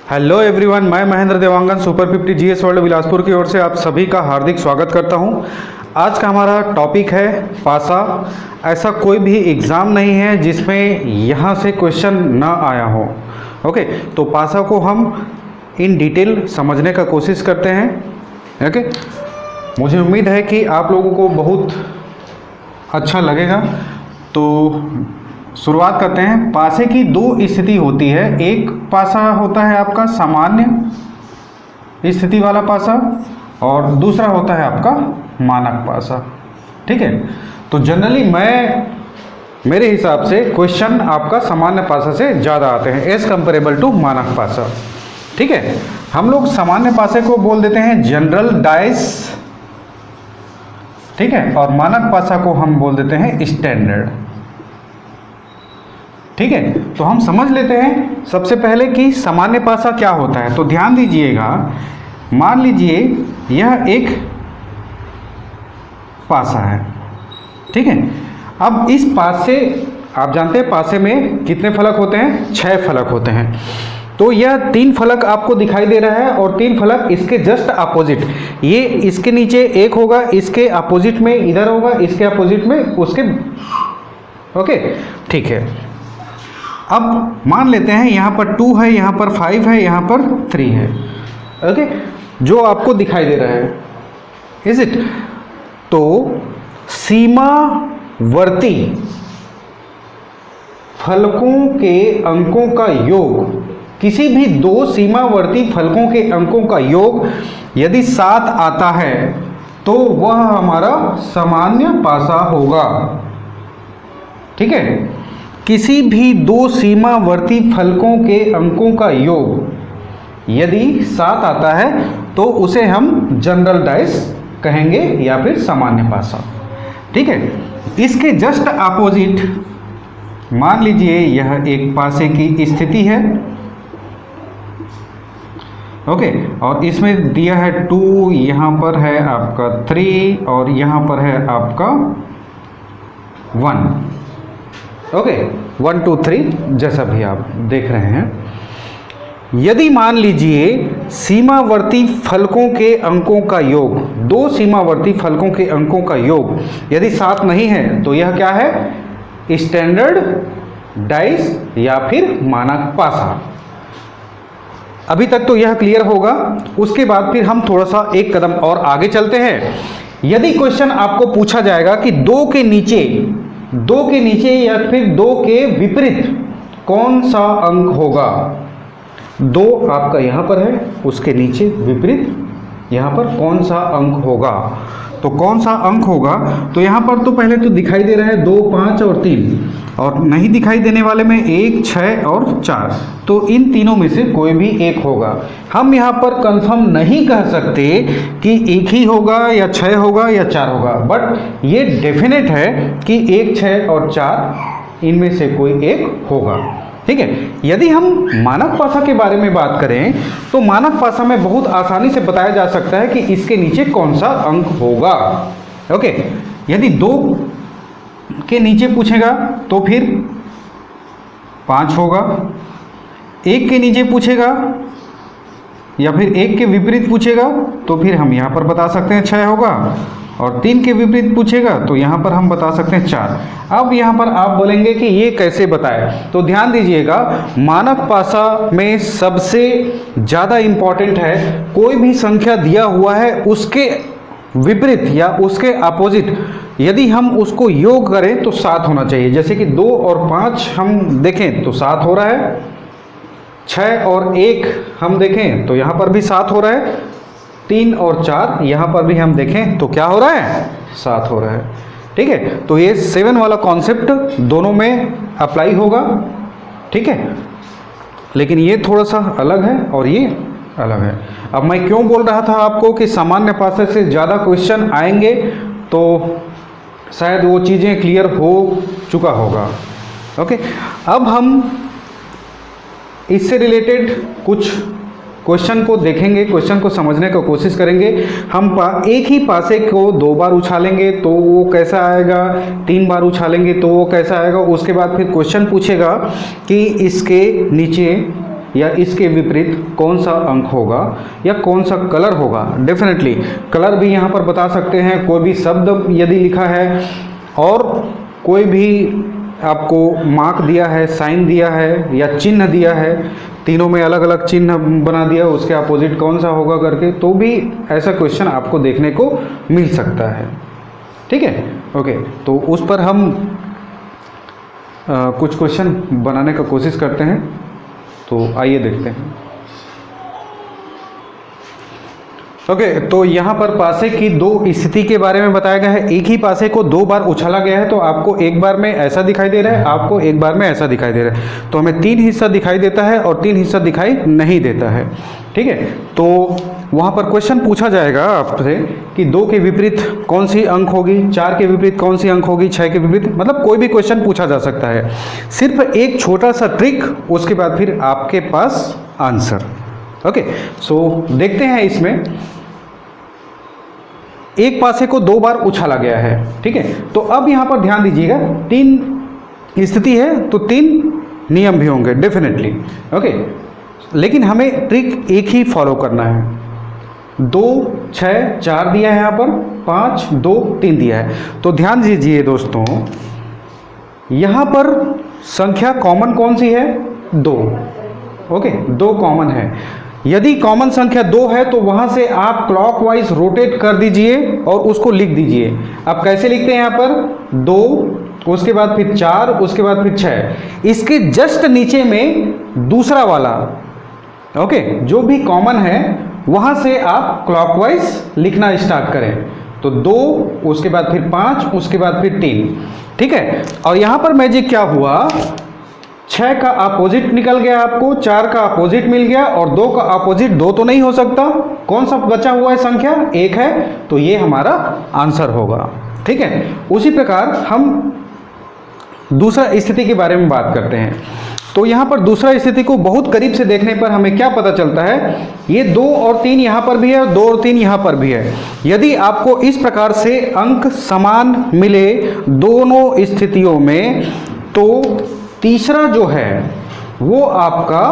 Hello everyone, मैं Mahendra Dewangan super 50 GS world Bilaspur की ओर से आप सभी का हार्दिक स्वागत करता हूं। आज का हमारा टॉपिक है पासा। ऐसा कोई भी एग्ज़ाम नहीं है जिसमें यहाँ से क्वेश्चन ना आया हो। ओके, तो पासा को हम इन डिटेल समझने का कोशिश करते हैं। ओके, मुझे उम्मीद है कि आप लोगों को बहुत अच्छा लगेगा। तो शुरुआत करते हैं। पासे की दो स्थिति होती है। एक पासा होता है आपका सामान्य स्थिति वाला पासा और दूसरा होता है आपका मानक पासा। ठीक है, तो जनरली मेरे हिसाब से क्वेश्चन आपका सामान्य पासा से ज़्यादा आते हैं एज कंपेरेबल टू मानक पासा। ठीक है, हम लोग सामान्य पासे को बोल देते हैं जनरल डाइस। ठीक है, और मानक पासा को हम बोल देते हैं स्टैंडर्ड। ठीक है, तो हम समझ लेते हैं सबसे पहले कि सामान्य पासा क्या होता है। तो ध्यान दीजिएगा, मान लीजिए यह एक पासा है। ठीक है, अब इस पासे, आप जानते हैं पासे में कितने फलक होते हैं? 6 फलक होते हैं। तो यह 3 फलक आपको दिखाई दे रहा है और 3 फलक इसके जस्ट अपोजिट, ये इसके नीचे एक होगा, इसके अपोजिट में इधर होगा, इसके अपोजिट में उसके। ओके, ठीक है। अब मान लेते हैं यहाँ पर 2 है, यहाँ पर 5 है, यहाँ पर 3 है। ओके, जो आपको दिखाई दे रहा है, इज इट? तो सीमावर्ती फलकों के अंकों का योग, किसी भी 2 सीमावर्ती फलकों के अंकों का योग यदि 7 आता है तो वह हमारा सामान्य पासा होगा। ठीक है, किसी भी 2 सीमावर्ती फलकों के अंकों का योग यदि 7 आता है तो उसे हम जनरल डाइस कहेंगे या फिर सामान्य पासा। ठीक है, इसके जस्ट अपोजिट मान लीजिए यह एक पासे की स्थिति है। ओके, और इसमें दिया है 2, यहाँ पर है आपका 3 और यहाँ पर है आपका 1। ओके, 1 2 3 जैसा भी आप देख रहे हैं। यदि मान लीजिए सीमावर्ती फलकों के अंकों का योग, 2 सीमावर्ती फलकों के अंकों का योग यदि 7 नहीं है तो यह क्या है? स्टैंडर्ड डाइस या फिर मानक पासा। अभी तक तो यह क्लियर होगा। उसके बाद फिर हम थोड़ा सा एक कदम और आगे चलते हैं। यदि क्वेश्चन आपको पूछा जाएगा कि 2 के नीचे या फिर 2 के विपरीत कौन सा अंक होगा? 2 आपका यहाँ पर है, उसके नीचे विपरीत यहाँ पर कौन सा अंक होगा? तो कौन सा अंक होगा? तो यहाँ पर तो पहले तो दिखाई दे रहा है 2 5 और 3, और नहीं दिखाई देने वाले में 1 6 और 4। तो इन तीनों में से कोई भी एक होगा। हम यहाँ पर कंफर्म नहीं कह सकते कि एक ही होगा या 6 होगा या 4 होगा, बट ये डेफिनेट है कि 1 6 और 4 इनमें से कोई एक होगा। ठीक है, यदि हम मानक पासा के बारे में बात करें तो मानक पासा में बहुत आसानी से बताया जा सकता है कि इसके नीचे कौन सा अंक होगा। ओके, यदि 2 के नीचे पूछेगा तो फिर 5 होगा, 1 के नीचे पूछेगा या फिर 1 के विपरीत पूछेगा तो फिर हम यहाँ पर बता सकते हैं 6 होगा, और 3 के विपरीत पूछेगा तो यहाँ पर हम बता सकते हैं 4। अब यहाँ पर आप बोलेंगे कि ये कैसे बताएं? तो ध्यान दीजिएगा, मानक पासा में सबसे ज़्यादा इम्पॉर्टेंट है, कोई भी संख्या दिया हुआ है उसके विपरीत या उसके अपोजिट यदि हम उसको योग करें तो 7 होना चाहिए। जैसे कि 2 और 5 हम देखें तो 7 हो रहा है, 6 और 1 हम देखें तो यहाँ पर भी 7 हो रहा है, 3 और 4 यहाँ पर भी हम देखें तो क्या हो रहा है? 7 हो रहा है। ठीक है, तो ये 7 वाला कॉन्सेप्ट दोनों में अप्लाई होगा। ठीक है, लेकिन ये थोड़ा सा अलग है और ये अलग है। अब मैं क्यों बोल रहा था आपको कि सामान्य पासे से ज़्यादा क्वेश्चन आएंगे, तो शायद वो चीज़ें क्लियर हो चुका होगा। ओके, अब हम इससे रिलेटेड कुछ क्वेश्चन को देखेंगे, क्वेश्चन को समझने का कोशिश करेंगे। हम एक ही पासे को 2 बार उछालेंगे तो वो कैसा आएगा, 3 बार उछालेंगे तो वो कैसा आएगा। उसके बाद फिर क्वेश्चन पूछेगा कि इसके नीचे या इसके विपरीत कौन सा अंक होगा या कौन सा कलर होगा। डेफिनेटली कलर भी यहाँ पर बता सकते हैं, कोई भी शब्द यदि लिखा है और कोई भी आपको मार्क दिया है, साइन दिया है या चिन्ह दिया है, तीनों में अलग अलग चिन्ह बना दिया, उसके अपोजिट कौन सा होगा करके, तो भी ऐसा क्वेश्चन आपको देखने को मिल सकता है। ठीक है, ओके। तो उस पर हम कुछ क्वेश्चन बनाने का कोशिश करते हैं, तो आइए देखते हैं। ओके, तो यहाँ पर पासे की दो स्थिति के बारे में बताया गया है। एक ही पासे को दो बार उछाला गया है, तो आपको एक बार में ऐसा दिखाई दे रहा है, आपको एक बार में ऐसा दिखाई दे रहा है। तो हमें 3 हिस्सा दिखाई देता है और 3 हिस्सा दिखाई नहीं देता है। ठीक है, तो वहाँ पर क्वेश्चन पूछा जाएगा आपसे कि 2 के विपरीत कौन सी अंक होगी, 4 के विपरीत कौन सी अंक होगी, 6 के विपरीत, मतलब कोई भी क्वेश्चन पूछा जा सकता है। सिर्फ एक छोटा सा ट्रिक, उसके बाद फिर आपके पास आंसर। ओके, सो देखते हैं। इसमें एक पासे को 2 बार उछाला गया है। ठीक है, तो अब यहाँ पर ध्यान दीजिएगा, 3 स्थिति है तो 3 नियम भी होंगे डेफिनेटली। ओके, लेकिन हमें ट्रिक एक ही फॉलो करना है। 2, 6, 4 दिया है यहाँ पर, 5, 2, 3 दिया है। तो ध्यान दीजिए दोस्तों, यहाँ पर संख्या कॉमन कौन सी है? 2। ओके, 2 कॉमन है। यदि कॉमन संख्या 2 है तो वहाँ से आप क्लॉकवाइज रोटेट कर दीजिए और उसको लिख दीजिए। आप कैसे लिखते हैं? यहाँ पर 2, उसके बाद फिर 4, उसके बाद फिर 6। इसके जस्ट नीचे में दूसरा वाला, ओके, जो भी कॉमन है वहाँ से आप क्लॉकवाइज लिखना स्टार्ट करें। तो 2, उसके बाद फिर 5, उसके बाद फिर 3। ठीक है, और यहाँ पर मैजिक क्या हुआ, 6 का अपोजिट निकल गया आपको, 4 का अपोजिट मिल गया और 2 का अपोजिट 2 तो नहीं हो सकता। कौन सा बचा हुआ है संख्या? 1 है, तो ये हमारा आंसर होगा। ठीक है, उसी प्रकार हम दूसरा स्थिति के बारे में बात करते हैं। तो यहाँ पर दूसरा स्थिति को बहुत करीब से देखने पर हमें क्या पता चलता है, ये 2 और 3 यहाँ पर भी है, 2 और 3 यहाँ पर भी है। यदि आपको इस प्रकार से अंक समान मिले दोनों स्थितियों में, तो तीसरा जो है वो आपका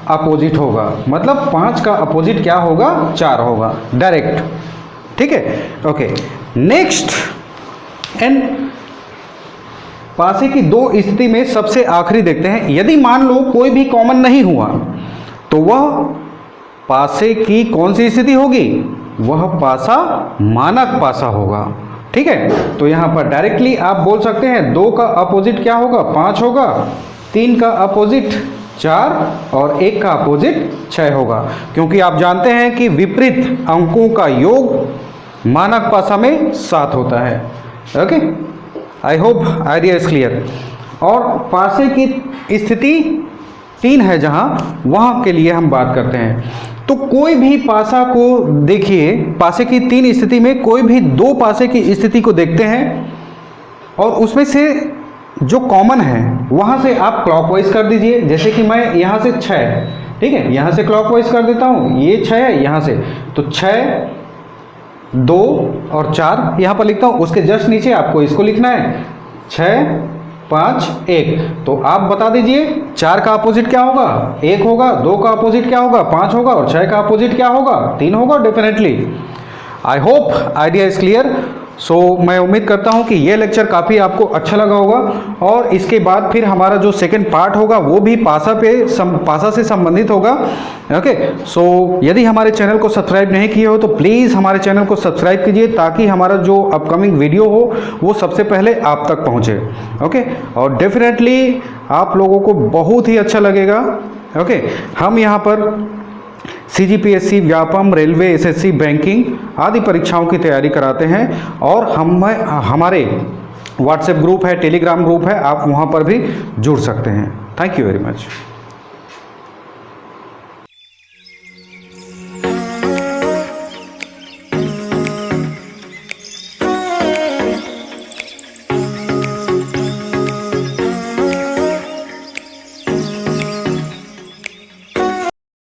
अपोजिट होगा। मतलब 5 का अपोजिट क्या होगा? 4 होगा डायरेक्ट। ठीक है, ओके। नेक्स्ट, एंड पासे की 2 स्थिति में सबसे आखिरी देखते हैं। यदि मान लो कोई भी कॉमन नहीं हुआ, तो वह पासे की कौन सी स्थिति होगी? वह पासा मानक पासा होगा। ठीक है, तो यहाँ पर डायरेक्टली आप बोल सकते हैं 2 का अपोजिट क्या होगा? 5 होगा, 3 का अपोजिट 4 और 1 का अपोजिट 6 होगा, क्योंकि आप जानते हैं कि विपरीत अंकों का योग मानक पासा में 7 होता है। Okay, I hope idea is clear. और पासे की स्थिति 3 है जहाँ, वहाँ के लिए हम बात करते हैं। तो कोई भी पासा को देखिए, पासे की 3 स्थिति में कोई भी 2 पासे की स्थिति को देखते हैं और उसमें से जो कॉमन है वहाँ से आप क्लॉकवाइज कर दीजिए। जैसे कि मैं यहाँ से 6, ठीक है, यहाँ से क्लॉकवाइज कर देता हूँ, ये 6 है यहाँ से, तो 6, 2 और 4 यहाँ पर लिखता हूँ। उसके जस्ट नीचे आपको इसको लिखना है 6, 5, 1। तो आप बता दीजिए 4 का अपोजिट क्या होगा? 1 होगा, 2 का अपोजिट क्या होगा? 5 होगा और 6 का अपोजिट क्या होगा? 3 होगा definitely. I hope idea is clear. So मैं उम्मीद करता हूँ कि ये लेक्चर काफ़ी आपको अच्छा लगा होगा। और इसके बाद फिर हमारा जो सेकंड पार्ट होगा वो भी पासा से संबंधित होगा। ओके, सो यदि हमारे चैनल को सब्सक्राइब नहीं किए हो तो प्लीज़ हमारे चैनल को सब्सक्राइब कीजिए, ताकि हमारा जो अपकमिंग वीडियो हो वो सबसे पहले आप तक पहुँचे। ओके, और डेफिनेटली आप लोगों को बहुत ही अच्छा लगेगा। ओके, हम यहाँ पर CGPSC, Vyapam, railway, SSC, banking आदि परीक्षाओं की तैयारी कराते हैं। और हमारे व्हाट्सएप ग्रुप है, टेलीग्राम ग्रुप है, आप वहाँ पर भी जुड़ सकते हैं। Thank you very much.